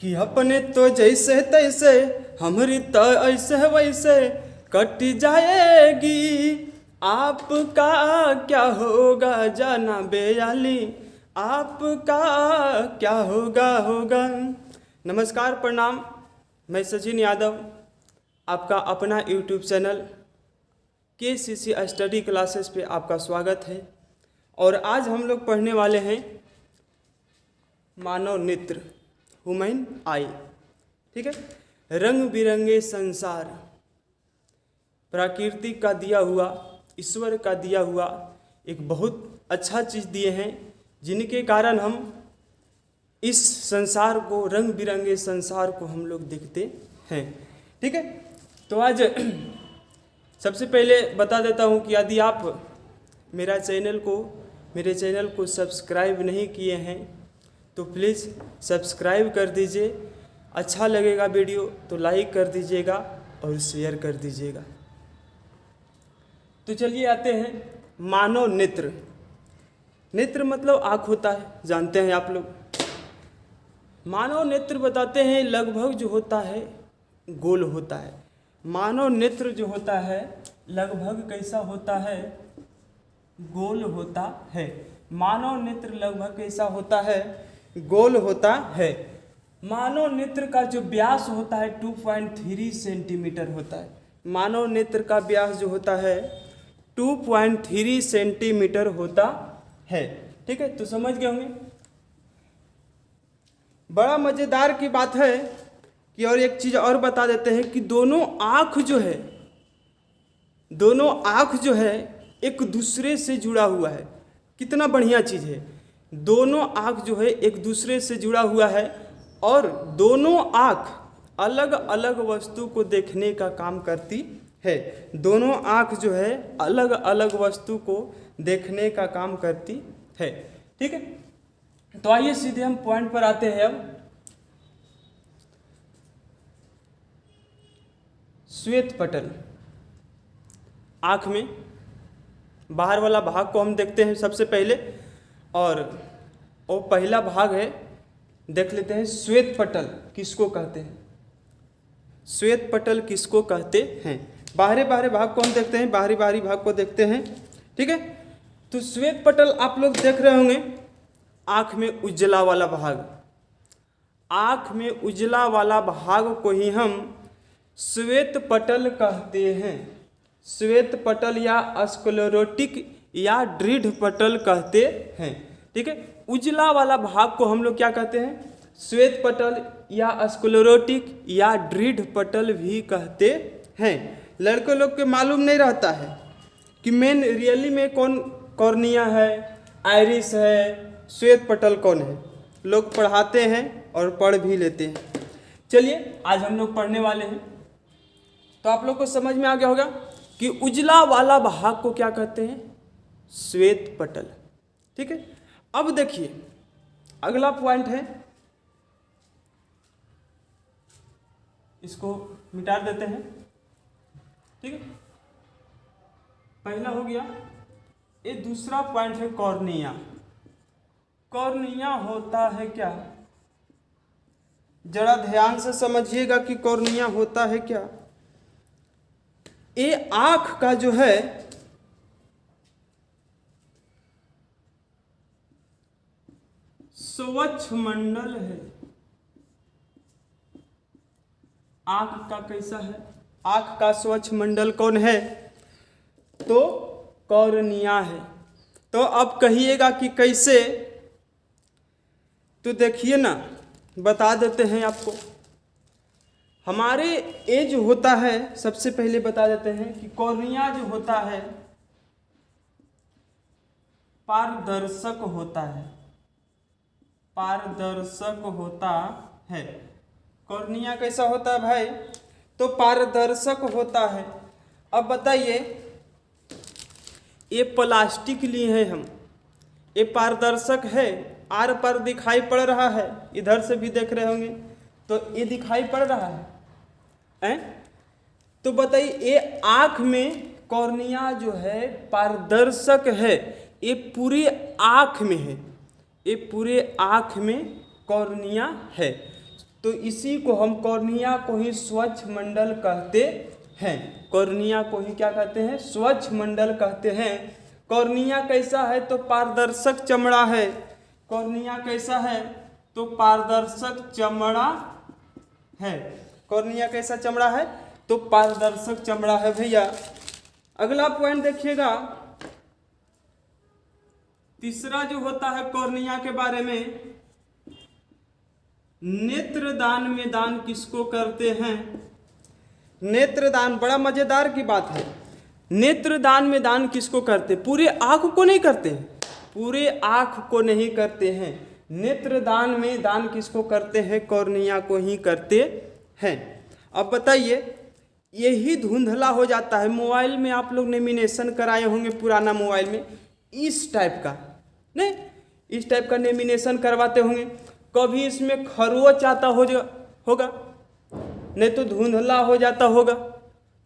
कि अपने तो जैसे तैसे हमारी तो ऐसे वैसे कट जाएगी, आपका क्या होगा जाना बेयाली, आपका क्या होगा। नमस्कार, प्रणाम। मैं सचिन यादव, आपका अपना YouTube channel KCC study classes पे आपका स्वागत है। और आज हम लोग पढ़ने वाले हैं मानव नेत्र, ह्यूमन आई। ठीक है, रंग बिरंगे संसार, प्रकृति का दिया हुआ, ईश्वर का दिया हुआ एक बहुत अच्छा चीज़ दिए हैं, जिनके कारण हम इस संसार को, रंग बिरंगे संसार को हम लोग देखते हैं। ठीक है, तो आज सबसे पहले बता देता हूँ कि यदि आप मेरे चैनल को सब्सक्राइब नहीं किए हैं तो प्लीज़ सब्सक्राइब कर दीजिए। अच्छा लगेगा वीडियो तो लाइक कर दीजिएगा और शेयर कर दीजिएगा। तो चलिए आते हैं मानव नेत्र। नेत्र मतलब आँख होता है, जानते हैं आप लोग। मानव नेत्र बताते हैं लगभग जो होता है गोल होता है। मानव नेत्र जो होता है लगभग कैसा होता है, गोल होता है। मानव नेत्र लगभग कैसा होता है, गोल होता है। मानव नेत्र का जो व्यास होता है 2.3 सेंटीमीटर होता है। मानव नेत्र का व्यास जो होता है 2.3 सेंटीमीटर होता है। ठीक है, तो समझ गए होंगे। बड़ा मज़ेदार की बात है कि और एक चीज़ और बता देते हैं कि दोनों आँख जो है एक दूसरे से जुड़ा हुआ है। कितना बढ़िया चीज़ है। दोनों आँख जो है एक दूसरे से जुड़ा हुआ है और दोनों आँख अलग अलग वस्तु को देखने का काम करती है। दोनों आँख जो है अलग अलग वस्तु को देखने का काम करती है। ठीक है, तो आइए सीधे हम पॉइंट पर आते हैं। अब श्वेत पटल, आँख में बाहर वाला भाग को हम देखते हैं सबसे पहले, और वो पहला भाग है, देख लेते हैं श्वेत पटल किसको कहते हैं। श्वेत पटल किसको कहते हैं, बाहरी भाग को हम देखते हैं, बाहरी भाग को देखते हैं। ठीक है, तो श्वेत पटल आप लोग देख रहे होंगे, आँख में उजला वाला भाग। आँख में उजला वाला भाग को ही हम श्वेत पटल कहते हैं। श्वेत पटल या स्क्लेरोटिक या दृढ़ पटल कहते हैं। ठीक है, उजला वाला भाग को हम लोग क्या कहते हैं, श्वेत पटल या स्क्लेरोटिक या दृढ़ पटल भी कहते हैं। लड़के लोग के मालूम नहीं रहता है कि मेन रियली में कौन कॉर्निया है, आइरिस है, श्वेत पटल कौन है। लोग पढ़ाते हैं और पढ़ भी लेते हैं। चलिए आज हम लोग पढ़ने वाले हैं, तो आप लोग को समझ में आ गया होगा कि उजला वाला भाग को क्या कहते हैं, श्वेत पटल। ठीक है, अब देखिए अगला पॉइंट है, इसको मिटा देते हैं। ठीक है, पहला हो गया। ये दूसरा पॉइंट है कॉर्निया। कॉर्निया होता है क्या, जरा ध्यान से समझिएगा कि कॉर्निया होता है क्या। ये आँख का जो है स्वच्छ मंडल है। आँख का कैसा है, आँख का स्वच्छ मंडल कौन है, तो कॉर्निया है। तो अब कहिएगा कि कैसे, तो देखिए ना, बता देते हैं आपको। हमारे ये जो होता है, सबसे पहले बता देते हैं कि कॉर्निया जो होता है पारदर्शक होता है। पारदर्शक होता है। कॉर्निया कैसा होता है भाई, तो पारदर्शक होता है। अब बताइए, ये प्लास्टिक लिए हैं हम, ये पारदर्शक है, आर पर दिखाई पड़ रहा है, इधर से भी देख रहे होंगे तो ये दिखाई पड़ रहा है। तो बताइए, ये आँख में कॉर्निया जो है पारदर्शक है, ये पूरी आँख में है, ये पूरे आँख में कॉर्निया है। तो इसी को हम कॉर्निया को ही स्वच्छ मंडल कहते हैं। कॉर्निया को ही क्या कहते हैं? स्वच्छ मंडल कहते हैं। कॉर्निया कैसा है? तो पारदर्शक चमड़ा है। कॉर्निया कैसा है? तो पारदर्शक चमड़ा है। कॉर्निया कैसा चमड़ा है? तो पारदर्शक चमड़ा है भैया। अगला पॉइंट देखिएगा, तीसरा जो होता है कॉर्निया के बारे में, नेत्रदान में दान किसको करते हैं? नेत्रदान, बड़ा मजेदार की बात है। नेत्रदान में दान किसको करते? पूरे आंख को नहीं करते हैं, पूरे आंख को नहीं करते हैं। नेत्रदान में दान किसको करते हैं? कॉर्निया को ही करते हैं। अब बताइए, यही धुंधला हो जाता है। मोबाइल में आप लोग नेमिनेशन कराए होंगे, पुराना मोबाइल में इस टाइप का, नहीं इस टाइप का नेमिनेशन करवाते होंगे। कभी इसमें खरोच आता होगा, नहीं तो धुंधला हो जाता होगा।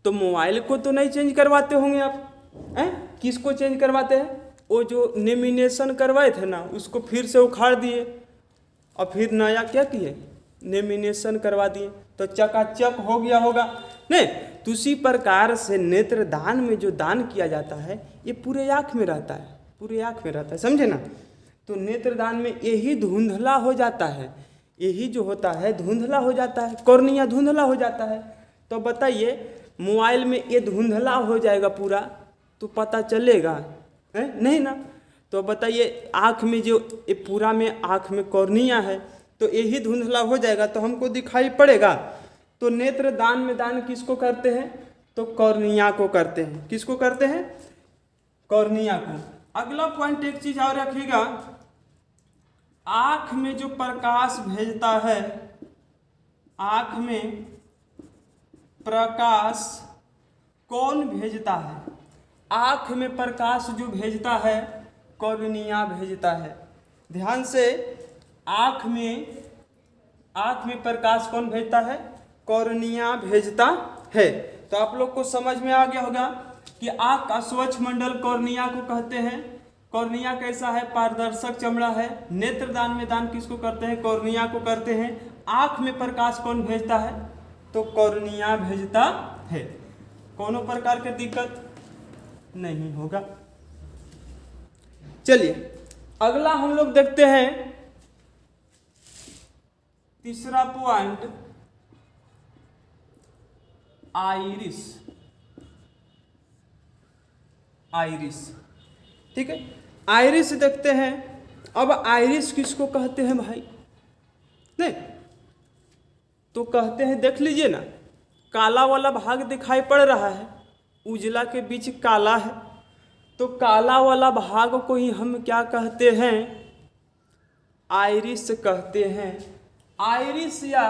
तो मोबाइल को तो नहीं चेंज करवाते होंगे आप हैं? किसको चेंज करवाते हैं? वो जो नेमिनेशन करवाए थे ना, उसको फिर से उखाड़ दिए और फिर नया क्या किए? नेमिनेशन करवा दिए, तो चकाचक हो गया होगा। नहीं, तो उसी प्रकार से नेत्रदान में जो दान किया जाता है ये पूरे आँख में रहता है, पूरे आँख में रहता है, समझे ना। तो नेत्रदान में यही धुंधला हो जाता है, यही जो होता है धुंधला हो जाता है, कॉर्निया धुंधला हो जाता है। तो बताइए, मोबाइल में ये धुंधला हो जाएगा पूरा तो पता चलेगा है? नहीं ना। तो बताइए, आँख में जो ये पूरा में आँख में कॉर्निया है तो यही धुंधला हो जाएगा तो हमको दिखाई पड़ेगा। तो नेत्रदान में दान किसको करते हैं? तो कॉर्निया को करते हैं। किसको करते हैं? कॉर्निया को। अगला पॉइंट एक चीज और रखिएगा, आँख में जो प्रकाश भेजता है, आँख में प्रकाश कौन भेजता है? आँख में प्रकाश जो भेजता है कॉर्निया भेजता है। ध्यान से, आँख में प्रकाश कौन भेजता है? कॉर्निया भेजता है। तो आप लोग को समझ में आ गया होगा कि आँख का स्वच्छ मंडल कॉर्निया को कहते हैं। कॉर्निया कैसा है? पारदर्शक चमड़ा है। नेत्रदान में दान किसको करते हैं? कॉर्निया को करते हैं। आँख में प्रकाश कौन भेजता है? तो कॉर्निया भेजता है। कोनो प्रकार की दिक्कत नहीं होगा। चलिए अगला हम लोग देखते हैं, तीसरा पॉइंट, आइरिस। आइरिस, ठीक है, आइरिस देखते हैं। अब आइरिस किसको कहते हैं भाई? नहीं तो कहते हैं, देख लीजिए ना, काला वाला भाग दिखाई पड़ रहा है, उजला के बीच काला है, तो काला वाला भाग को ही हम क्या कहते हैं? आइरिस कहते हैं। आइरिस या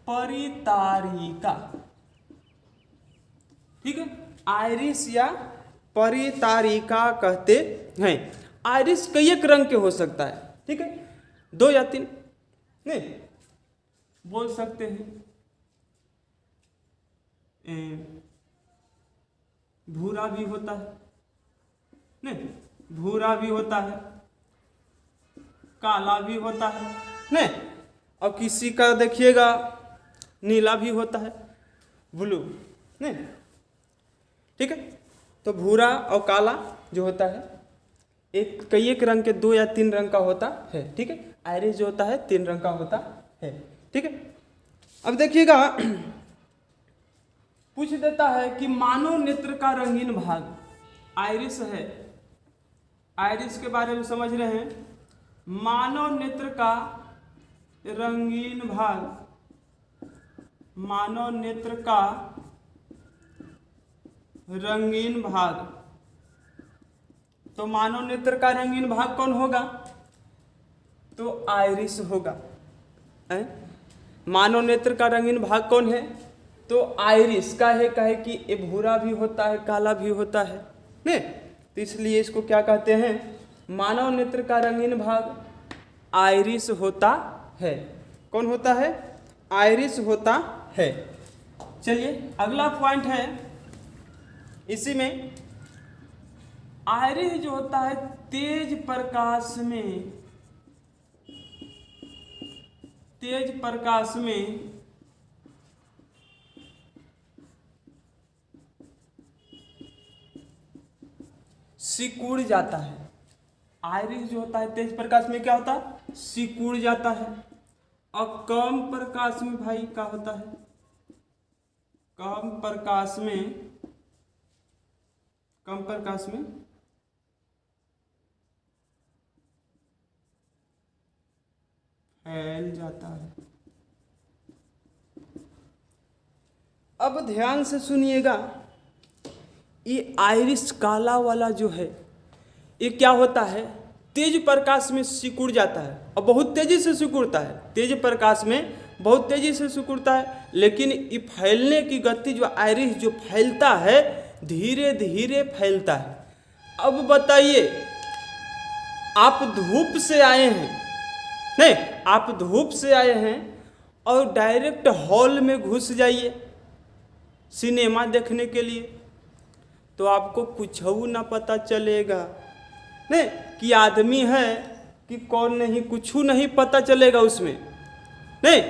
परितारिका, ठीक है, आइरिस या परितारिका कहते हैं। आइरिस कई एक रंग के हो सकता है, ठीक है, 2 या 3 नहीं बोल सकते हैं। भूरा भी होता है, नहीं भूरा भी होता है, काला भी होता है, नहीं, और किसी का देखिएगा नीला भी होता है, ब्लू, नहीं, ठीक है। तो भूरा और काला जो होता है एक कई एक रंग के 2 या 3 रंग का होता है, ठीक है। आइरिस जो होता है 3 रंग का होता है, ठीक है। अब देखिएगा, पूछ देता है कि मानव नेत्र का रंगीन भाग आइरिस है। आइरिस के बारे में समझ रहे हैं। मानव नेत्र का रंगीन भाग, मानव नेत्र का रंगीन भाग, तो मानव नेत्र का रंगीन भाग कौन होगा? तो आइरिस होगा। मानव नेत्र का रंगीन भाग कौन है? तो आइरिस का है। कहे कि ये भूरा भी होता है, काला भी होता है, नहीं, तो इसलिए इसको क्या कहते हैं? मानव नेत्र का रंगीन भाग आइरिस होता है। कौन होता है? आइरिस होता है। चलिए अगला पॉइंट है, इसी में आइरिस जो होता है तेज प्रकाश में तेज प्रकाश में सिकुड़ जाता है। आयरिस जो होता है तेज प्रकाश में क्या होता है, सिकुड़ जाता है। और कम प्रकाश में भाई क्या होता है, कम प्रकाश में फैल जाता है। अब ध्यान से सुनिएगा, ये आइरिस काला वाला जो है ये क्या होता है, तेज प्रकाश में सिकुड़ जाता है और बहुत तेजी से सिकुड़ता है। तेज प्रकाश में बहुत तेजी से सिकुड़ता है, लेकिन ये फैलने की गति जो आइरिस जो फैलता है धीरे धीरे फैलता है। अब बताइए, आप धूप से आए हैं, नहीं आप धूप से आए हैं और डायरेक्ट हॉल में घुस जाइए सिनेमा देखने के लिए, तो आपको कुछ ना पता चलेगा, नहीं कि आदमी है कि कौन नहीं, कुछ नहीं पता चलेगा उसमें, नहीं।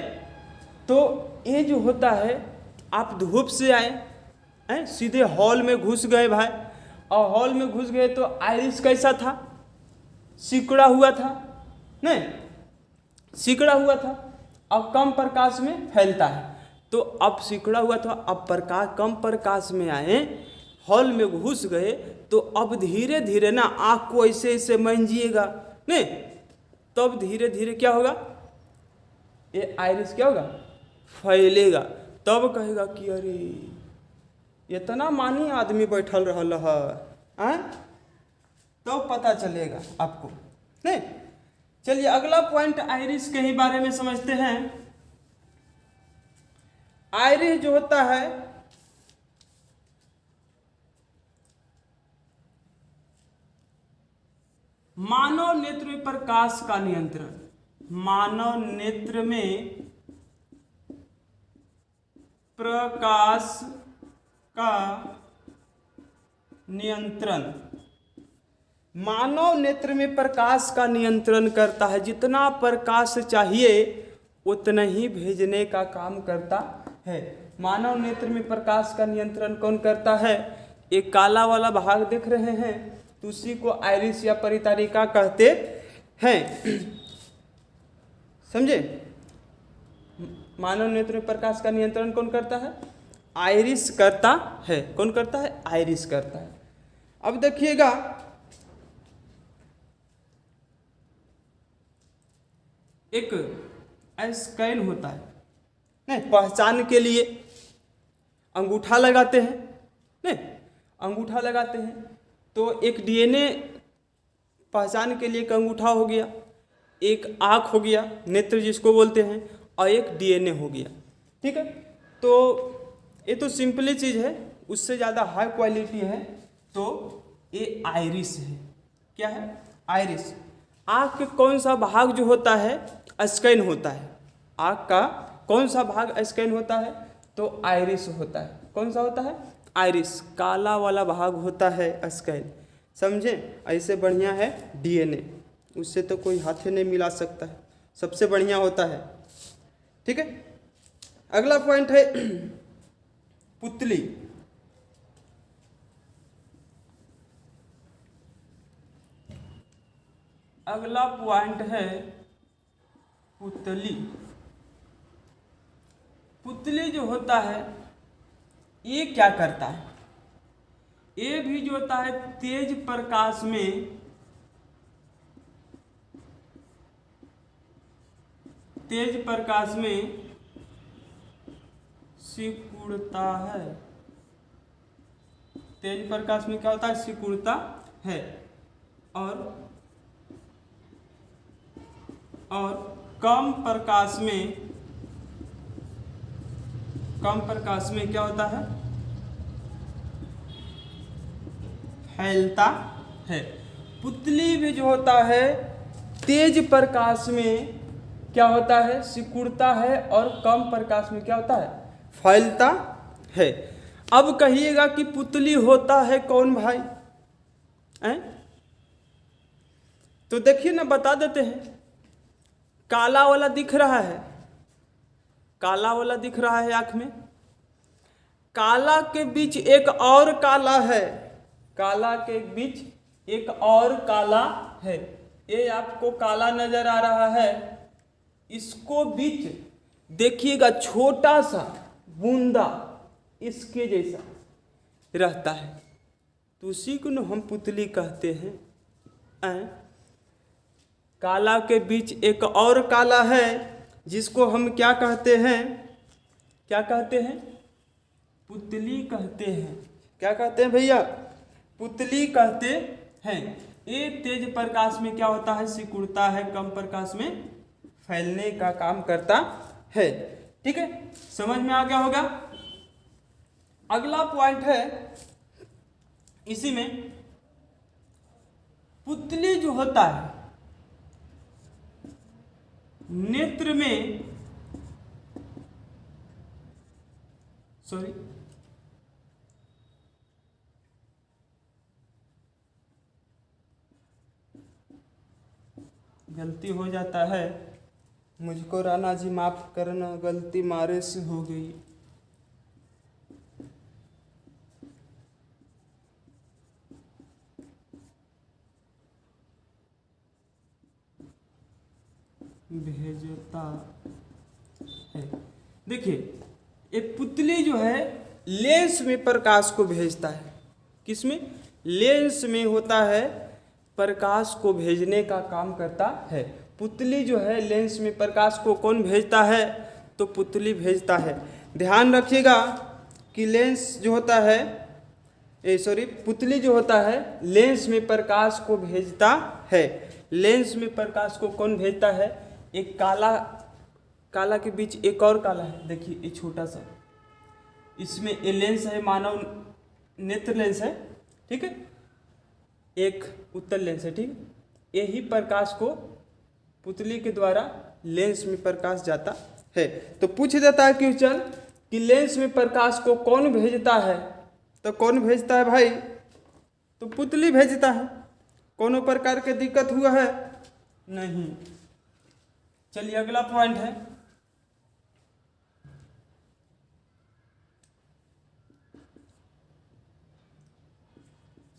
तो ये जो होता है, आप धूप से आए हैं, सीधे हॉल में घुस गए भाई, और हॉल में घुस गए तो आइरिस कैसा था, सिकुड़ा हुआ था, नहीं सिकुड़ा हुआ था और कम प्रकाश में फैलता है। तो अब सिकुड़ा हुआ था, अब प्रकाश कम प्रकाश में आए, हॉल में घुस गए, तो अब धीरे धीरे ना आँख को ऐसे ऐसे मांजिएगा, नहीं तब धीरे धीरे क्या होगा, ये आइरिस क्या होगा, फैलेगा। तब कहेगा कि अरे इतना मानी आदमी बैठल रहल है, तब पता चलेगा आपको, नहीं। चलिए अगला पॉइंट आइरिस के ही बारे में समझते हैं। आइरिस जो होता है मानव नेत्र में प्रकाश का नियंत्रण, मानव नेत्र में प्रकाश का नियंत्रण, मानव नेत्र में प्रकाश का नियंत्रण करता है। जितना प्रकाश चाहिए उतना ही भेजने का काम करता है। मानव नेत्र में प्रकाश का नियंत्रण कौन करता है, एक काला वाला भाग देख रहे हैं, तो उसी को आइरिस या परितारिका कहते हैं, समझे। मानव नेत्र में प्रकाश का नियंत्रण कौन करता है, आइरिस करता है। कौन करता है, आइरिस करता है। अब देखिएगा, एक स्कैन होता है, नहीं पहचान के लिए अंगूठा लगाते हैं, नहीं अंगूठा लगाते हैं, तो एक डीएनए पहचान के लिए एक अंगूठा हो गया, एक आँख हो गया, नेत्र जिसको बोलते हैं, और एक डीएनए हो गया, ठीक है। तो ये तो सिंपली चीज़ है, उससे ज़्यादा हाई क्वालिटी है तो ये आइरिस है। क्या है, आइरिस। आँख के कौन सा भाग जो होता है स्कैन होता है, आँख का कौन सा भाग स्कैन होता है, तो आइरिस होता है। कौन सा होता है, आइरिस, काला वाला भाग होता है स्कैन, समझे। ऐसे बढ़िया है डीएनए, उससे तो कोई हाथ नहीं मिला सकता है, सबसे बढ़िया होता है, ठीक है। अगला पॉइंट है पुतली। अगला पॉइंट है पुतली। पुतली जो होता है ये क्या करता है, ये भी जो होता है तेज प्रकाश में, तेज प्रकाश में सिकुड़ता है। तेज प्रकाश में क्या होता है, सिकुड़ता है। और कम प्रकाश में क्या होता है, फैलता है। पुतली भी जो होता है तेज प्रकाश में क्या होता है, सिकुड़ता है, और कम प्रकाश में क्या होता है, फैलता है। अब कहिएगा कि पुतली होता है कौन भाई, तो देखिए ना, बता देते हैं। काला वाला दिख रहा है, काला वाला दिख रहा है आँख में, काला के बीच एक और काला है, काला के बीच एक और काला है। ये आपको काला नजर आ रहा है, इसको बीच देखिएगा छोटा सा बूंदा इसके जैसा रहता है, तो उसी को न हम पुतली कहते हैं। काला के बीच एक और काला है जिसको हम क्या कहते हैं, क्या कहते हैं, पुतली कहते हैं। क्या कहते हैं भैया, पुतली कहते हैं। ये तेज प्रकाश में क्या होता है, सिकुड़ता है, कम प्रकाश में फैलने का काम करता है। ठीक है, समझ में आ गया होगा। अगला पॉइंट है इसी में, पुतली जो होता है नेत्र में, सॉरी गलती हो जाता है, मुझको राणा जी माफ करना, गलती मारे से हो गई। भेजता है, देखिए ये पुतली जो है लेंस में प्रकाश को भेजता है। किसमें, लेंस में होता है, प्रकाश को भेजने का काम करता है। पुतली जो है लेंस में प्रकाश को कौन भेजता है, तो पुतली भेजता है। ध्यान रखिएगा कि लेंस जो होता है, पुतली जो होता है लेंस में प्रकाश को भेजता है। लेंस में प्रकाश को कौन भेजता है, एक काला, काला के बीच एक और काला है, देखिए ये छोटा सा, इसमें ये लेंस है, मानव नेत्र लेंस है, ठीक है, एक उत्तल लेंस है, ठीक है। यही प्रकाश को पुतली के द्वारा लेंस में प्रकाश जाता है। तो पूछ देता है क्वेश्चन कि लेंस में प्रकाश को कौन भेजता है, तो कौन भेजता है भाई, तो पुतली भेजता है। कोनो प्रकार के दिक्कत हुआ है नहीं। चलिए अगला पॉइंट है,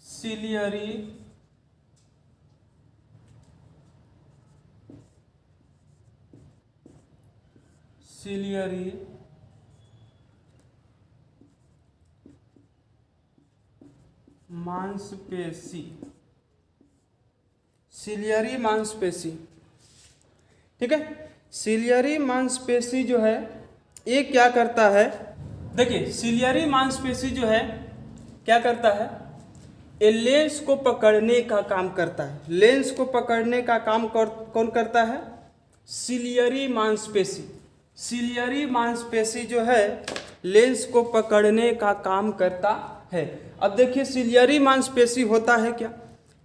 सिलियरी मांसपेशी, सिलियरी मांसपेशी, ठीक है। सिलियरी मांसपेशी जो है ये क्या करता है, देखिए सिलियरी मांसपेशी जो है क्या करता है, ये लेंस को पकड़ने का काम करता है। लेंस को पकड़ने का काम कौन करता है, सिलियरी मांसपेशी। सिलियरी मांसपेशी जो है लेंस को पकड़ने का काम करता है। अब देखिए सिलियरी मांसपेशी होता है क्या,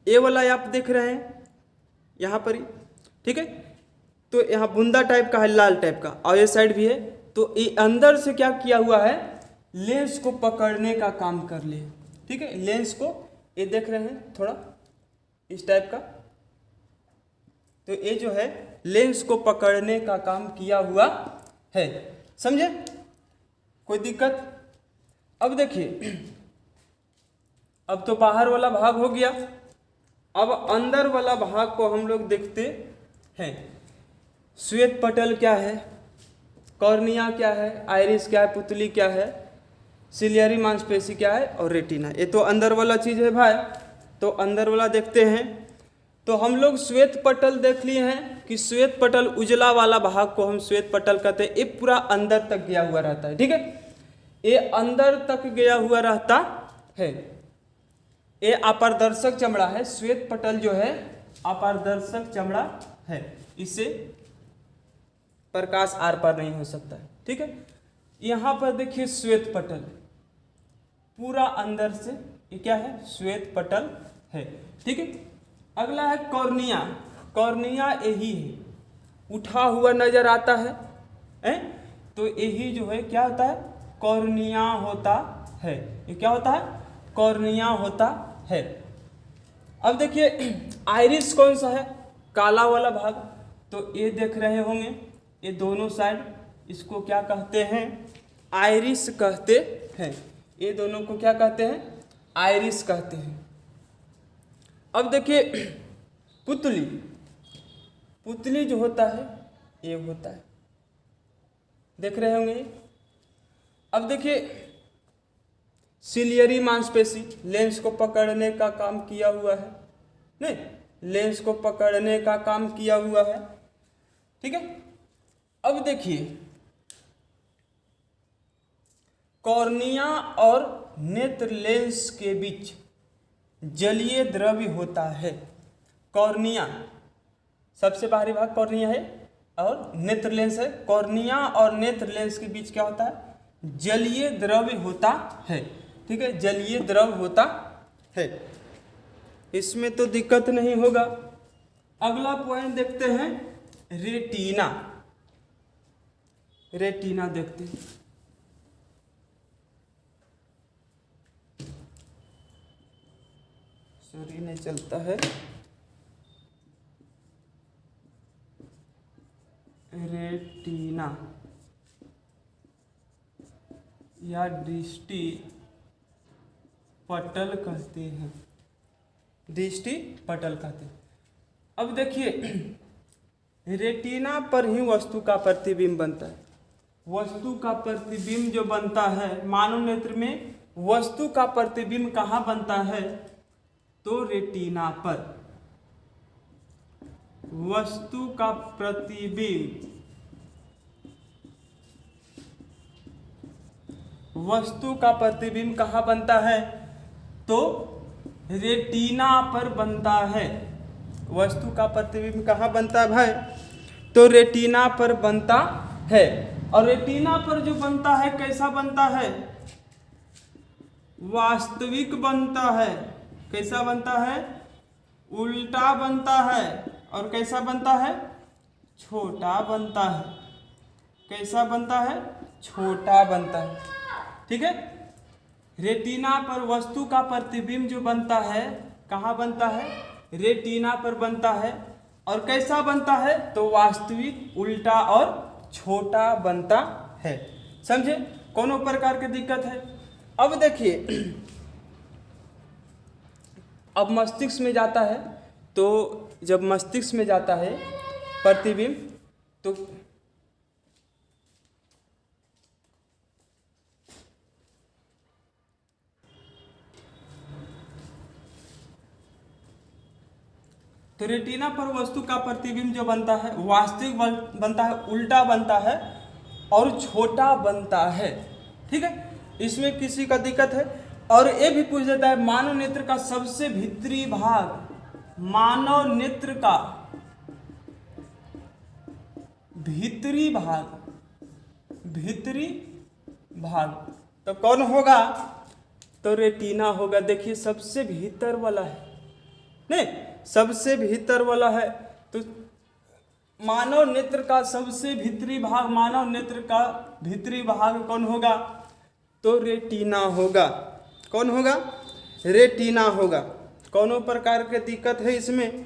ये वाला आप देख रहे हैं यहाँ पर ही, ठीक है, तो यहाँ बूंदा टाइप का है, लाल टाइप का, और ये साइड भी है, तो ये अंदर से क्या किया हुआ है, लेंस को पकड़ने का काम कर ले, ठीक है। लेंस को ये देख रहे हैं थोड़ा इस टाइप का, तो ये जो है लेंस को पकड़ने का काम किया हुआ है, समझे, कोई दिक्कत। अब देखिए, अब तो बाहर वाला भाग हो गया, अब अंदर वाला भाग को हम लोग देखते हैं। श्वेत पटल क्या है, कॉर्निया क्या है, आइरिस क्या है, पुतली क्या है, सिलियरी मांसपेशी क्या है, और रेटिना, ये तो अंदर वाला चीज़ है भाई। तो अंदर वाला देखते हैं, तो हम लोग श्वेत पटल देख लिए हैं कि श्वेत पटल उजला वाला भाग को हम श्वेत पटल कहते हैं। ये पूरा अंदर तक गया हुआ रहता है, ठीक है, ये अंदर तक गया हुआ रहता है। ये अपारदर्शक चमड़ा है, श्वेत पटल जो है अपारदर्शक चमड़ा है, इससे प्रकाश आर पार नहीं हो सकता है, ठीक है। यहाँ पर देखिए श्वेत पटल पूरा अंदर से, ये क्या है, श्वेत पटल है, ठीक है। अगला है कॉर्निया। कॉर्निया यही है, उठा हुआ नजर आता है, तो यही जो है क्या होता है, कॉर्निया होता है। ये क्या होता है, कॉर्निया होता है। अब देखिए आइरिस कौन सा है, काला वाला भाग, तो ये देख रहे होंगे, ये दोनों साइड इसको क्या कहते हैं? आइरिस कहते हैं। ये दोनों को क्या कहते हैं? आइरिस कहते हैं। अब देखिए पुतली, पुतली जो होता है ये होता है, देख रहे होंगे। अब देखिए सिलियरी मांसपेशी लेंस को पकड़ने का काम किया हुआ है, नहीं, लेंस को पकड़ने का काम किया हुआ है, ठीक है। अब देखिए कॉर्निया और नेत्र लेंस के बीच जलीय द्रव्य होता है। कॉर्निया सबसे बाहरी भाग कॉर्निया है और नेत्र लेंस है। कॉर्निया और नेत्र लेंस के बीच क्या होता है? जलीय द्रव्य होता है, ठीक है, जलीय द्रव होता है। इसमें तो दिक्कत नहीं होगा। अगला पॉइंट देखते हैं रेटिना। रेटिना देखते हैं। सॉरी नहीं चलता है। रेटिना या दृष्टि पटल कहते हैं, दृष्टि पटल कहते हैं। अब देखिए रेटिना पर ही वस्तु का प्रतिबिंब बनता है। वस्तु का प्रतिबिंब जो बनता है मानव नेत्र में, वस्तु का प्रतिबिंब कहाँ बनता है? तो रेटिना पर। वस्तु का प्रतिबिंब, वस्तु का प्रतिबिंब कहाँ बनता है? तो रेटिना पर बनता है। वस्तु का प्रतिबिंब कहाँ बनता है भाई? तो रेटिना पर बनता है। और रेटिना पर जो बनता है कैसा बनता है? वास्तविक बनता है। कैसा बनता है? उल्टा बनता है। और कैसा बनता है? छोटा बनता है। कैसा बनता है? छोटा बनता है, ठीक है। रेटिना पर वस्तु का प्रतिबिंब जो बनता है कहाँ बनता है? रेटिना पर बनता है। और कैसा बनता है? तो वास्तविक, उल्टा और छोटा बनता है। समझे? कोनो प्रकार की दिक्कत है? अब देखिए अब मस्तिष्क में जाता है, तो जब मस्तिष्क में जाता है प्रतिबिंब तो रेटिना पर वस्तु का प्रतिबिंब जो बनता है वास्तविक बनता है, उल्टा बनता है और छोटा बनता है, ठीक है। इसमें किसी का दिक्कत है? और ये भी पूछ देता है मानव नेत्र का सबसे भीतरी भाग, मानव नेत्र का भीतरी भाग, भीतरी भाग तो कौन होगा? तो रेटिना होगा। देखिए सबसे भीतर वाला है, नहीं, सबसे भीतर वाला है। तो मानव नेत्र का सबसे भीतरी भाग, मानव नेत्र का भीतरी भाग कौन होगा? तो रेटिना होगा। कौन होगा? रेटिना होगा। कोनो प्रकार की दिक्कत है इसमें?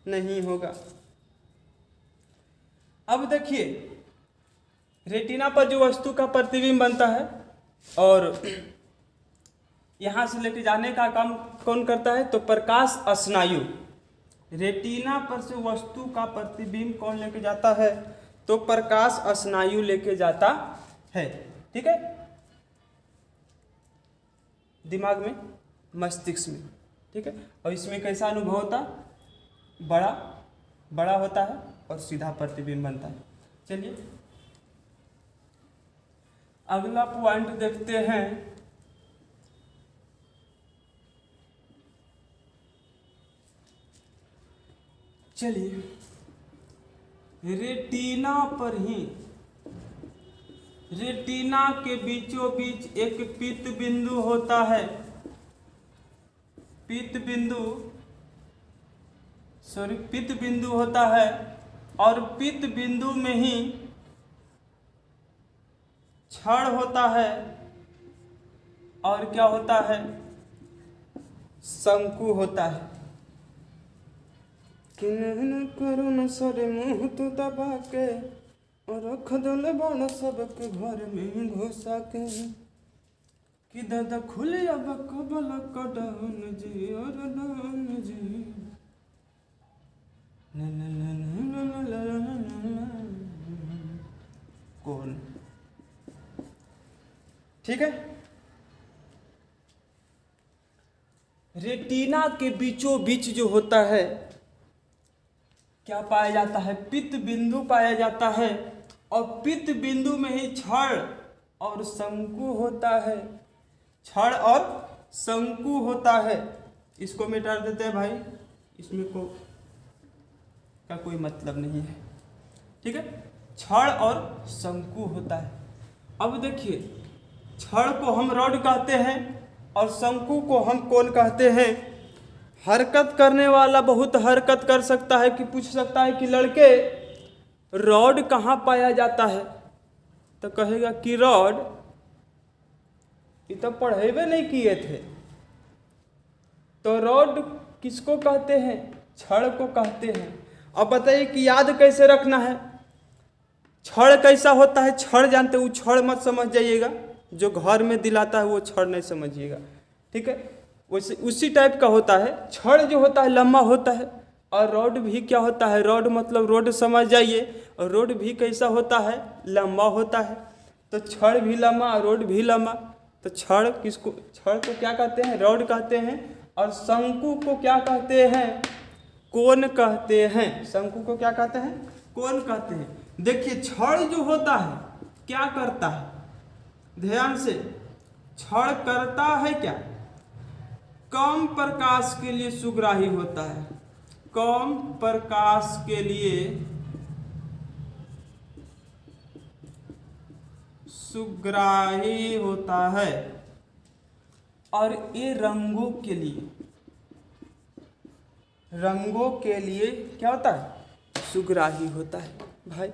नहीं होगा। अब देखिए रेटिना पर जो वस्तु का प्रतिबिंब बनता है और यहाँ से लेके जाने का काम कौन करता है? तो प्रकाश स्नायु। रेटिना पर से वस्तु का प्रतिबिंब कौन लेके जाता है? तो प्रकाश स्नायु लेके जाता है, ठीक है, दिमाग में, मस्तिष्क में, ठीक है। और इसमें कैसा अनुभव होता? बड़ा बड़ा होता है और सीधा प्रतिबिंब बनता है। चलिए अगला पॉइंट देखते हैं। चलिए रेटिना पर ही, रेटिना के बीचों बीच एक पीत बिंदु होता है। पीत बिंदु होता है और पीत बिंदु में ही क्षण होता है और क्या होता है? शंकु होता है। कि न करो न सरे मुंह तो दबा के और रख दिल बड़ सबके घर में घुसा के कि दादा खुले अब कबल कडाउन जी और डाउन जी कौन। ठीक है। रेटिना के बीचों बीच जो होता है क्या पाया जाता है, पित्त बिंदु पाया जाता है, और पित्त बिंदु में ही छड़ और शंकु होता है, छड़ और शंकु होता है। इसको मिटा देते हैं भाई, इसमें का कोई मतलब नहीं है। ठीक है, छड़ और शंकु होता है। अब देखिए, छड़ को हम रॉड कहते हैं और शंकु को हम कौन कहते हैं। हरकत करने वाला बहुत हरकत कर सकता है कि पूछ सकता है कि लड़के रॉड कहाँ पाया जाता है, तो कहेगा कि रॉड, ये तो पढ़ेबे नहीं किए थे। तो रॉड किसको कहते हैं, छड़ को कहते हैं। अब बताइए कि याद कैसे रखना है, छड़ कैसा होता है। छड़ जानते हो, छड़ मत समझ जाइएगा, जो घर में दिलाता है वो छड़ नहीं समझिएगा। ठीक है, वैसे उसी टाइप का होता है। छड़ जो होता है लंबा होता है, और रॉड भी क्या होता है, रॉड मतलब रोड समझ जाइए, और रोड भी कैसा होता है, लंबा होता है। तो छड़ भी लंबा और रोड भी लंबा। तो छड़ को क्या कहते हैं, रॉड कहते हैं। और शंकु को क्या कहते हैं, कोन कहते हैं। शंकु को क्या कहते हैं, कोन कहते हैं। देखिए, छड़ जो होता है क्या करता है, ध्यान से, छड़ करता है क्या, कम प्रकाश के लिए सुग्राही होता है। कम प्रकाश के लिए सुग्राही होता है, और ये रंगों के लिए क्या होता है, सुग्राही होता है। भाई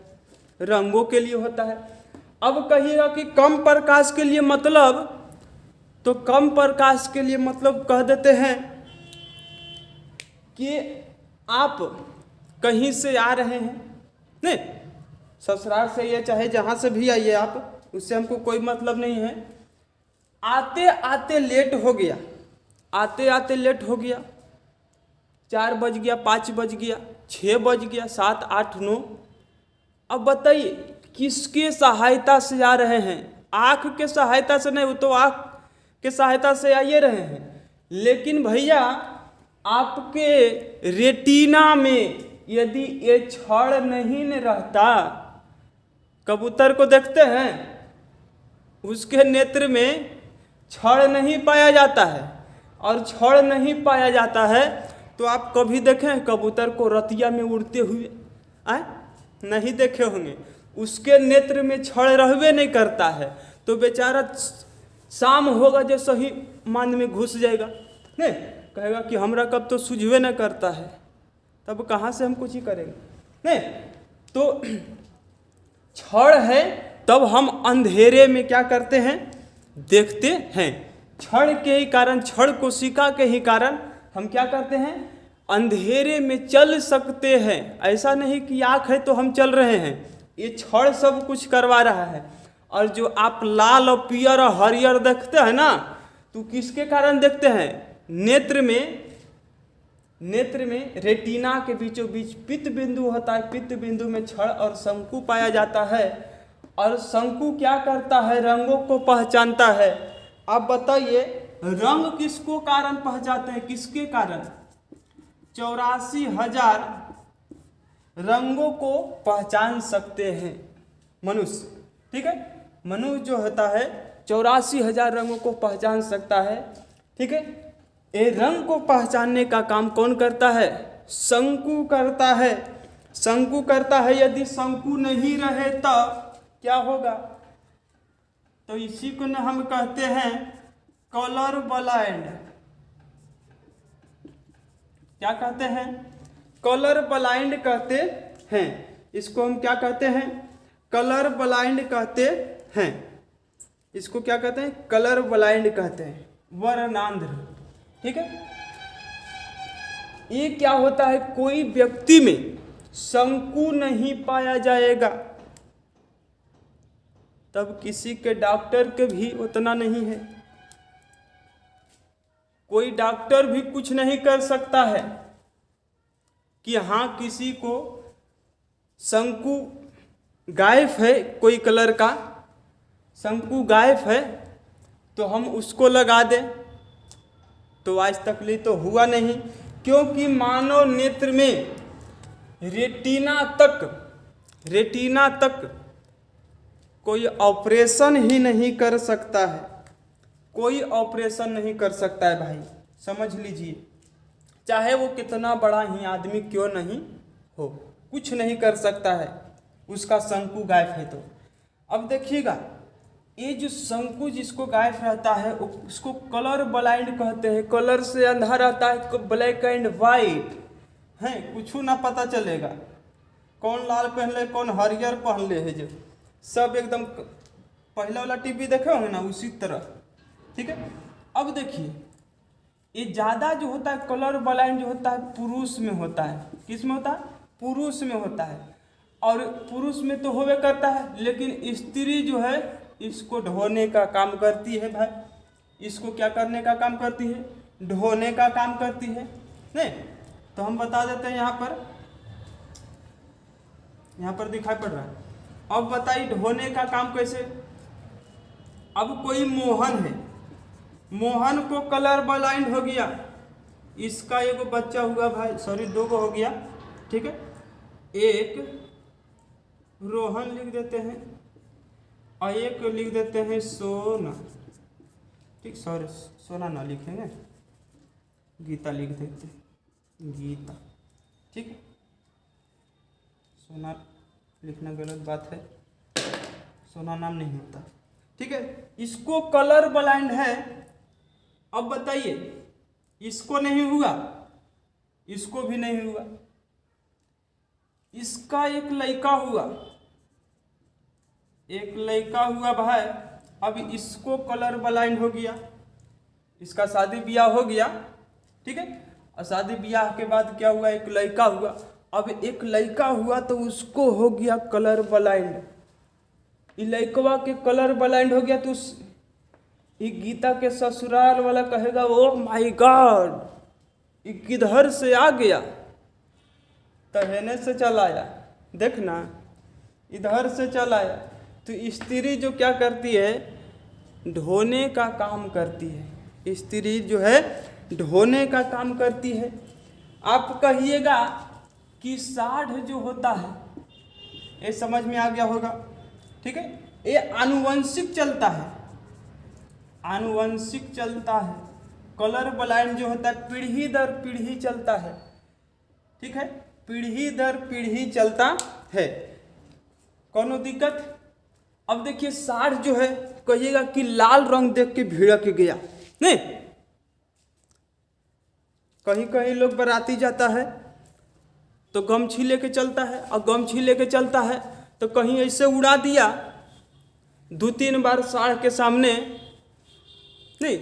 रंगों के लिए होता है। अब कहिएगा कि कम प्रकाश के लिए मतलब, तो कम प्रकाश के लिए मतलब कह देते हैं कि आप कहीं से आ रहे हैं, नहीं, ससुराल से या चाहे जहाँ से भी आइए आप, उससे हमको कोई मतलब नहीं है। आते आते लेट हो गया, 4 बज गया, 5 बज गया, 6 बज गया, 7, 8, 9। अब बताइए किसके सहायता से आ रहे हैं, आँख के सहायता से नहीं, वो तो आँख के सहायता से आइए रहे हैं। लेकिन भैया आपके रेटिना में यदि ये छड़ नहीं न रहता, कबूतर को देखते हैं, उसके नेत्र में छड़ नहीं पाया जाता है, और छड़ नहीं पाया जाता है तो आप कभी देखें कबूतर को रतिया में उड़ते हुए, नहीं देखे होंगे। उसके नेत्र में छड़ रहबे नहीं करता है, तो बेचारा शाम होगा जो सही मान में घुस जाएगा, नहीं कहेगा कि हमरा कब तो सूझवे न करता है, तब कहाँ से हम कुछ ही करेंगे। नहीं तो छड़ है, तब हम अंधेरे में क्या करते हैं, देखते हैं। छड़ के ही कारण, छड़ कोशिका के ही कारण हम क्या करते हैं, अंधेरे में चल सकते हैं। ऐसा नहीं कि आँख है तो हम चल रहे हैं, ये छड़ सब कुछ करवा रहा है। और जो आप लाल और पीयर और हरियर देखते हैं ना, तो किसके कारण देखते हैं, नेत्र में रेटिना के बीचों बीच पित्त बिंदु होता है। पित्त बिंदु में छड़ और शंकु पाया जाता है, और शंकु क्या करता है, रंगों को पहचानता है। आप बताइए रंग किसको कारण पहचानते हैं, किसके कारण, 84,000 रंगों को पहचान सकते हैं मनुष्य। ठीक है, मनुष्य जो होता है 84,000 रंगों को पहचान सकता है। ठीक है, ये रंग को पहचानने का काम कौन करता है, शंकु करता है। शंकु करता है, यदि शंकु नहीं रहे तो क्या होगा, तो इसी को न हम कहते हैं कलर ब्लाइंड। क्या कहते हैं, कलर ब्लाइंड कहते हैं। इसको हम क्या कहते हैं, कलर ब्लाइंड कहते हैं। इसको क्या कहते हैं, कलर ब्लाइंड कहते हैं, वर्णांध। ठीक है, ये क्या होता है, कोई व्यक्ति में शंकु नहीं पाया जाएगा, तब किसी के डॉक्टर के भी उतना नहीं है। कोई डॉक्टर भी कुछ नहीं कर सकता है कि हाँ किसी को शंकु गायब है, कोई कलर का शंकु गायब है तो हम उसको लगा दें, तो आज तक लिए तो हुआ नहीं। क्योंकि मानव नेत्र में रेटिना तक कोई ऑपरेशन ही नहीं कर सकता है, कोई ऑपरेशन नहीं कर सकता है भाई, समझ लीजिए। चाहे वो कितना बड़ा ही आदमी क्यों नहीं हो, कुछ नहीं कर सकता है उसका शंकु गायब है तो। अब देखिएगा, ये जो शंकु जिसको गायब रहता है उसको कलर ब्लाइंड कहते हैं। कलर से अंधा रहता है, ब्लैक एंड वाइट है, कुछ ना पता चलेगा कौन लाल पहन ले कौन हरियर पहन ले है, जो सब एकदम पहला वाला टीवी देखे होंगे ना उसी तरह, ठीक है। अब देखिए, ये ज़्यादा जो होता है कलर ब्लाइंड जो होता है पुरुष में होता है। किस में होता है? पुरुष में होता है। और पुरुष में तो होवे करता है, लेकिन स्त्री जो है इसको ढोने का काम करती है भाई। इसको क्या करने का काम करती है? ढोने का काम करती है। नहीं तो हम बता देते हैं, यहाँ पर दिखाई पड़ रहा है। अब बताइए ढोने का काम कैसे? अब कोई मोहन है, मोहन को कलर ब्लाइंड हो गया, इसका एगो बच्चा हुआ भाई, सॉरी 2 गो हो गया, ठीक है। एक रोहन लिख देते हैं और एक लिख देते हैं सोना, ठीक, सॉरी सोना ना लिखेंगे, गीता लिख देते हैं, गीता, ठीक है। सोना लिखना गलत बात है, सोना नाम नहीं होता, ठीक है। इसको कलर ब्लाइंड है। अब बताइए, इसको नहीं हुआ, इसको भी नहीं हुआ, इसका एक लड़का हुआ भाई। अब इसको कलर ब्लाइंड हो गया, इसका शादी ब्याह हो गया, ठीक है। और शादी ब्याह के बाद क्या हुआ? एक लड़का हुआ। अब एक लड़का हुआ तो उसको हो गया कलर ब्लाइंड, लड़कवा के कलर ब्लाइंड हो गया तो ये गीता के ससुराल वाला कहेगा ओ माय गॉड, ये किधर से आ गया? तहने से चला आया, देखना इधर से चला आया। तो स्त्री जो क्या करती है? ढोने का काम करती है। स्त्री जो है ढोने का काम करती है। आप कहिएगा कि साढ़ जो होता है, ये समझ में आ गया होगा, ठीक है। ये आनुवंशिक चलता है, आनुवंशिक चलता है। कलर ब्लाइंड जो होता है पीढ़ी दर पीढ़ी चलता है, ठीक है, पीढ़ी दर पीढ़ी चलता है, कोनो दिक्कत? अब देखिए, साढ़ जो है कहिएगा कि लाल रंग देख के भिड़क गया, नहीं, कहीं कहीं लोग बाराती जाता है तो गमछी लेके चलता है, और गमछी लेके चलता है तो कहीं ऐसे उड़ा दिया 2-3 बार साढ़ के सामने, नहीं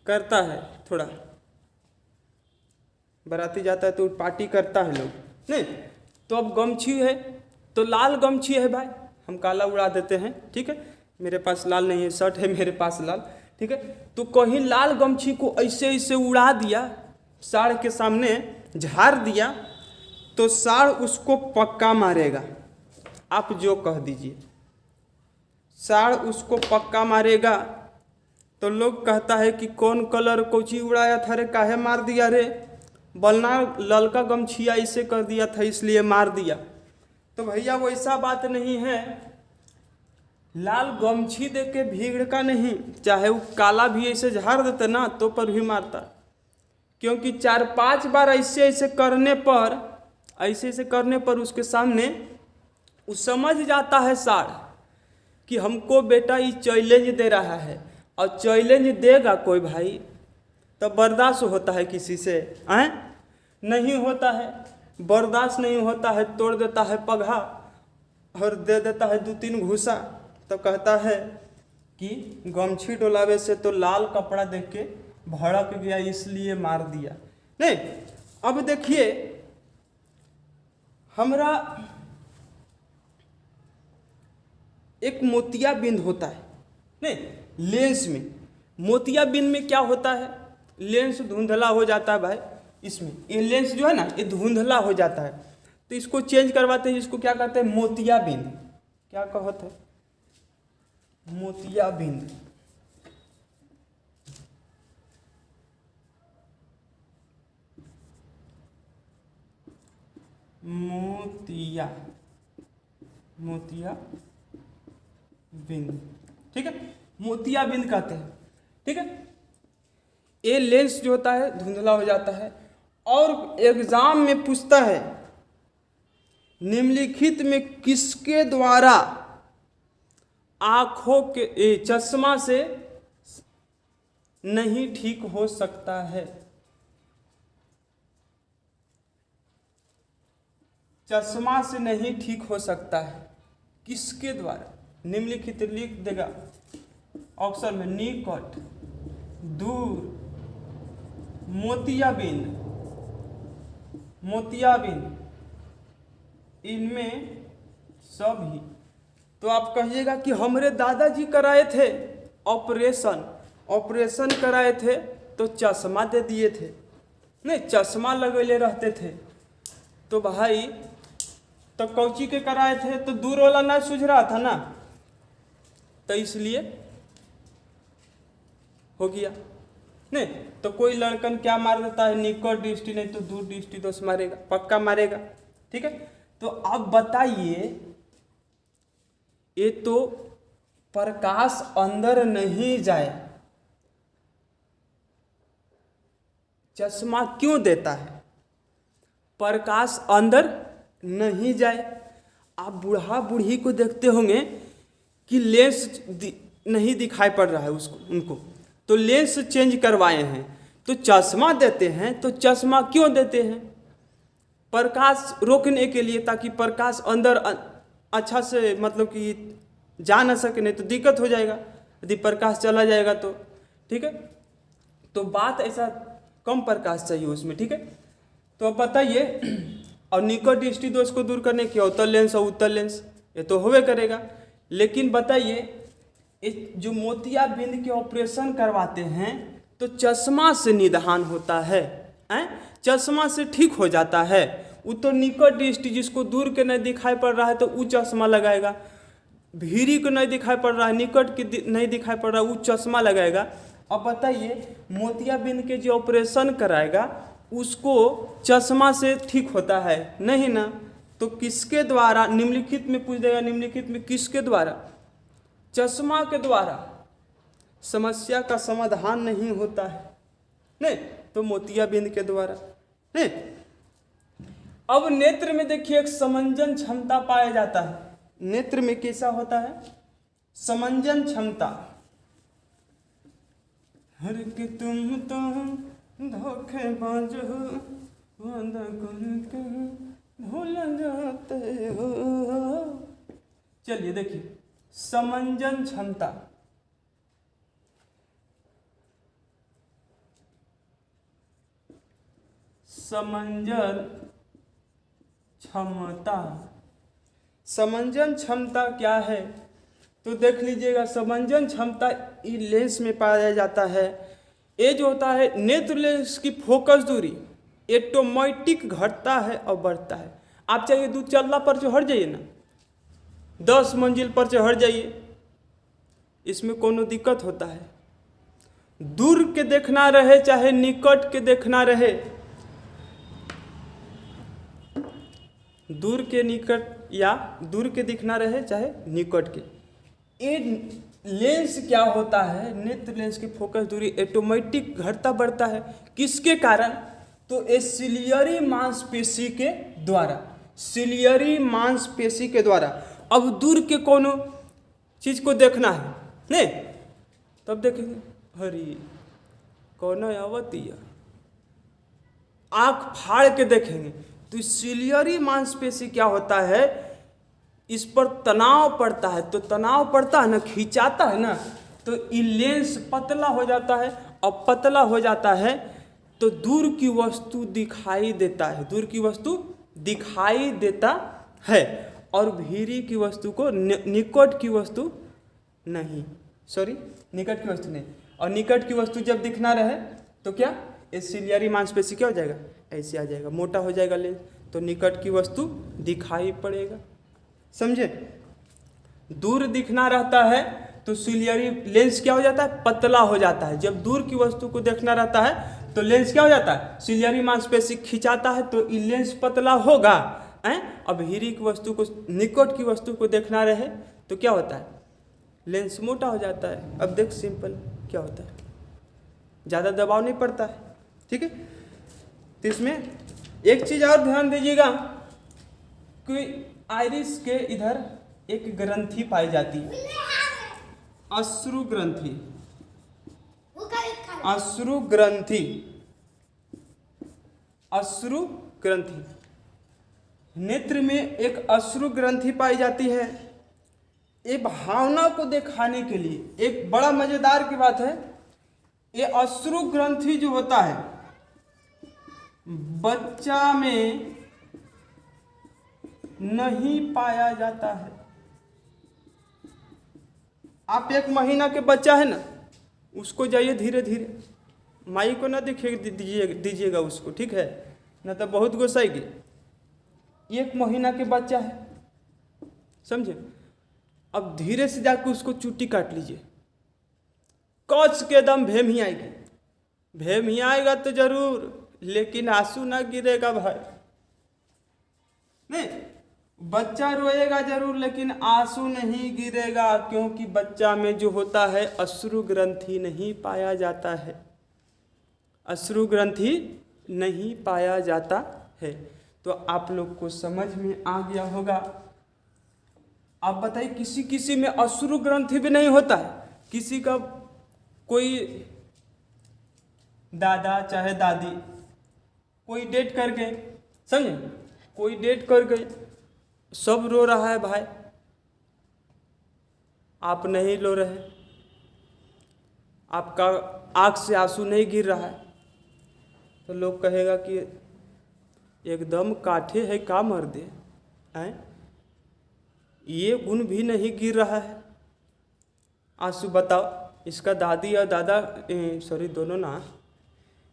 करता है, थोड़ा बाराती जाता है तो पार्टी करता है लोग, नहीं। तो अब गमछी है तो लाल गमछी है भाई, हम काला उड़ा देते हैं, ठीक है। मेरे पास लाल नहीं है, शर्ट है मेरे पास लाल, ठीक है। तो कहीं लाल गमछी को ऐसे ऐसे उड़ा दिया, साढ़ के सामने झाड़ दिया, तो साढ़ उसको पक्का मारेगा। आप जो कह दीजिए, साढ़ उसको पक्का मारेगा। तो लोग कहता है कि कौन कलर कोची उड़ाया था रे, काहे मार दिया रे? बलना ललका गमछिया इसे कर दिया था इसलिए मार दिया। तो भैया वैसा बात नहीं है, लाल गमछी देख के भीड़ का नहीं, चाहे वो काला भी ऐसे झाड़ देते ना तो पर भी मारता, क्योंकि 4-5 बार ऐसे ऐसे करने पर उसके सामने वो समझ जाता है साढ़ कि हमको बेटा ये चैलेंज दे रहा है, और चैलेंज देगा कोई भाई तब बर्दाश्त होता है किसी से? नहीं होता है, बर्दाश्त नहीं होता है, तोड़ देता है पगहा और दे देता है 2-3 घूसा। तो कहता है कि गमछी डोलावे से तो लाल कपड़ा देख के भड़क गया इसलिए मार दिया, नहीं। अब देखिए, हमरा एक मोतियाबिंद होता है, नहीं लेंस में मोतियाबिंद में क्या होता है, लेंस धुंधला हो जाता है भाई, इसमें ये लेंस जो है ना ये धुंधला हो जाता है, तो इसको चेंज करवाते हैं, इसको क्या कहते हैं मोतियाबिंद, क्या कहते हैं मोतियाबिंद। मोतियाबिंद, ठीक है, मोतियाबिंद कहते हैं, ठीक है। ये लेंस जो होता है धुंधला हो जाता है, और एग्जाम में पूछता है निम्नलिखित में किसके द्वारा आंखों के चश्मा से नहीं ठीक हो सकता है, चश्मा से नहीं ठीक हो सकता है, किसके द्वारा, निम्नलिखित लिख देगा ऑप्शन में, निकट, दूर, मोतियाबिंद, मोतियाबिंद, इनमें सभी। तो आप कहिएगा कि हमारे दादाजी कराए थे ऑपरेशन, ऑपरेशन कराए थे तो चश्मा दे दिए थे, नहीं चश्मा लगेले रहते थे, तो भाई तो कौची के कराए थे, तो दूर वाला ना सूझ रहा था ना, तो इसलिए हो गया। नहीं तो कोई लड़कन क्या मार देता है, निकट दृष्टि नहीं तो दूर दृष्टि दोष मारेगा, पक्का मारेगा, ठीक है। तो अब बताइए, ये तो प्रकाश अंदर नहीं जाए, चश्मा क्यों देता है, प्रकाश अंदर नहीं जाए। आप बूढ़ा बूढ़ी को देखते होंगे कि लेंस नहीं दिखाई पड़ रहा है उसको, उनको तो लेंस चेंज करवाए हैं तो चश्मा देते हैं, तो चश्मा क्यों देते हैं, प्रकाश रोकने के लिए, ताकि प्रकाश अंदर अच्छा से मतलब कि जा ना सके, नहीं तो दिक्कत हो जाएगा यदि प्रकाश चला जाएगा तो, ठीक है। तो बात ऐसा कम प्रकाश चाहिए उसमें, ठीक है। तो अब बताइए, और निकट दृष्टि दोष को दूर करने के अवतल लेंस और उत्तल लेंस ये तो होवे करेगा, लेकिन बताइए जो मोतियाबिंद के ऑपरेशन करवाते हैं तो चश्मा से निदान होता है, चश्मा से ठीक हो जाता है। वो तो निकट दृष्टि जिसको दूर के नहीं दिखाई पड़ रहा है तो वो चश्मा लगाएगा, भीरी को नहीं दिखाई पड़ रहा है, निकट के नहीं दिखाई पड़ रहा है, वो चश्मा लगाएगा। अब बताइए मोतियाबिंद के जो ऑपरेशन कराएगा उसको चश्मा से ठीक होता है नहीं ना, तो किसके द्वारा, निम्नलिखित में पूछ देगा, निम्नलिखित में किसके द्वारा, चश्मा के द्वारा समस्या का समाधान नहीं होता है, नहीं तो मोतियाबिंद के द्वारा, नहीं। अब नेत्र में देखिए एक समंजन क्षमता पाया जाता है, नेत्र में कैसा होता है समंजन क्षमता, हर के तुम तो धोखेबाज हो, वादा करके भूल जाते हो। चलिए देखिए समंजन क्षमता, समंजन क्षमता, समंजन क्षमता क्या है तो देख लीजिएगा, समंजन क्षमता इस लेंस में पाया जाता है। ये जो होता है नेत्र लेंस की फोकस दूरी ऑटोमेटिक घटता है और बढ़ता है। आप चाहिए दूध चलना पर चढ़ जाइए ना, 10 मंजिल पर चढ़ जाइए, इसमें कोनो दिक्कत होता है। दूर के देखना रहे चाहे निकट के देखना रहे, दूर के निकट या दूर के दिखना रहे चाहे निकट के, ये लेंस क्या होता है, नेत्र लेंस की फोकस दूरी ऑटोमेटिक घटता बढ़ता है। किसके कारण, तो ये सिलियरी मांसपेशी के द्वारा, सिलियरी मांसपेशी के द्वारा। अब दूर के कोनो चीज को देखना है नहीं, तब देखेंगे हरी कौन आवती, आंख फाड़ के देखेंगे तो सिलियरी मांसपेशी क्या होता है, इस पर तनाव पड़ता है, तो तनाव पड़ता है ना, खिंचाता है ना, तो ये लेंस पतला हो जाता है, और पतला हो जाता है तो दूर की वस्तु दिखाई देता है, दूर की वस्तु दिखाई देता है। और भीरी की वस्तु को निकट की वस्तु नहीं, सॉरी निकट की वस्तु नहीं, और निकट की वस्तु जब दिखना रहे तो क्या इस सिलियरी मांसपेशी क्या हो जाएगा, ऐसे आ जाएगा, मोटा हो जाएगा लेंस, तो निकट की वस्तु दिखाई पड़ेगा। समझे? दूर दिखना रहता है तो सिलियरी लेंस क्या हो जाता है, पतला हो जाता है। जब दूर की वस्तु को देखना रहता है तो लेंस क्या हो जाता है, सिलियरी मांसपेशी खिंचाता है तो ये लेंस पतला होगा। अब भीरी की वस्तु को, निकट की वस्तु को देखना रहे तो क्या होता है, लेंस मोटा हो जाता है। अब देख सिंपल क्या होता है, ज़्यादा दबाव नहीं पड़ता है। ठीक है, तो इसमें एक चीज़ और ध्यान दीजिएगा कि आइरिस के इधर एक ग्रंथि पाई जाती है, अश्रु ग्रंथि। अश्रु ग्रंथि, अश्रु ग्रंथि, नेत्र में एक अश्रु ग्रंथि पाई जाती है। ये भावना को दिखाने के लिए एक बड़ा मजेदार की बात है, ये अश्रु ग्रंथि जो होता है बच्चा में नहीं पाया जाता है। आप 1 महीना के बच्चा है ना, उसको जाइए धीरे धीरे, माई को ना दीजिएगा उसको, ठीक है ना, तो बहुत गुस्साएगी। 1 महीना के बच्चा है, समझे? अब धीरे से जाकर उसको चुट्टी काट लीजिए, कच के दम भेम ही आएगी, भेम ही आएगा तो जरूर, लेकिन आंसू ना गिरेगा भाई। नहीं, बच्चा रोएगा जरूर लेकिन आंसू नहीं गिरेगा, क्योंकि बच्चा में जो होता है अश्रु ग्रंथि नहीं पाया जाता है, अश्रु ग्रंथि नहीं पाया जाता है। तो आप लोग को समझ में आ गया होगा। आप बताइए, किसी किसी में अश्रु ग्रंथि भी नहीं होता है, किसी का कोई दादा चाहे दादी कोई डेट कर गए, समझे, कोई डेट कर गए, सब रो रहा है भाई, आप नहीं रो रहे, आपका आँख से आंसू नहीं गिर रहा है, तो लोग कहेगा कि एकदम काठे है का मर्दे हैं, ये गुण भी नहीं गिर रहा है आंसू। बताओ, इसका दादी और दादा, सॉरी दोनों ना,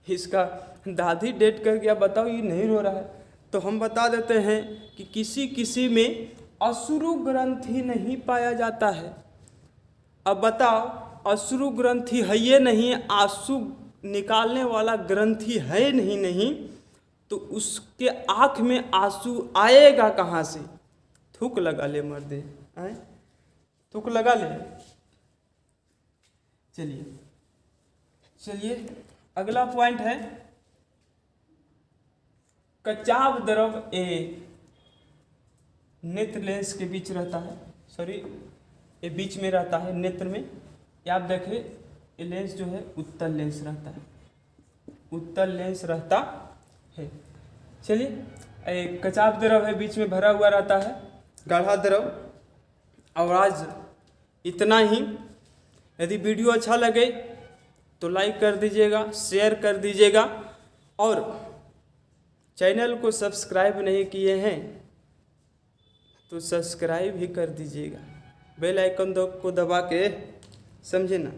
इसका दादी डेट कर गया, बताओ ये नहीं रो रहा है। तो हम बता देते हैं कि किसी किसी में अश्रु ग्रंथि नहीं पाया जाता है। अब बताओ, अश्रु ग्रंथि है ये नहीं, आंसू निकालने वाला ग्रंथि है नहीं, तो उसके आँख में आंसू आएगा कहाँ से? थूक लगा ले मर्दे, थूक लगा ले। चलिए अगला पॉइंट है कचाव द्रव नेत्र लेंस के बीच रहता है, सॉरी ये बीच में रहता है नेत्र में। ये आप देखिए, ये लेंस जो है उत्तल लेंस रहता है, उत्तल लेंस रहता है। चलिए, कचाव द्रव है, बीच में भरा हुआ रहता है, गाढ़ा द्रव। और आज इतना ही। यदि वीडियो अच्छा लगे तो लाइक कर दीजिएगा, शेयर कर दीजिएगा, और चैनल को सब्सक्राइब नहीं किए हैं तो सब्सक्राइब ही कर दीजिएगा, बेल आइकन को दबा के, समझे ना।